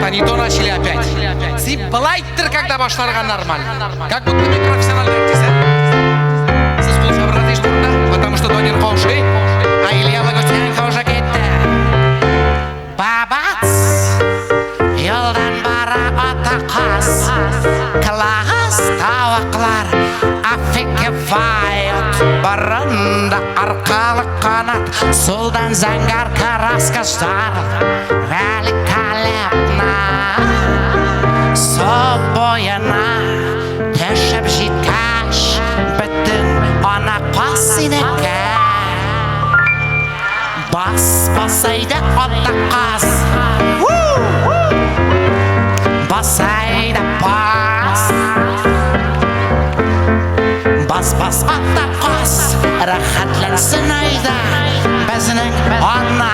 ребята, не то начали опять. Симплайтер, когда башларга нормально. Как будто мы профессиональные артисты. Сіз бұл жабырады ешбұрында, потому что донер қоши, а Ильяла көтен қожа кетті. Бабац, елдан бара ата қас, клағыз тауақлар, афеке вайот, барында арқалық қанат, солдан заңғар караскаштар, великолепна, собойына, төшіп житкаш, бүтін ана қасынеке. Бас басайды отта қас, басайды бас. Бас отта қас, рахатлансын айда, бәзінің ана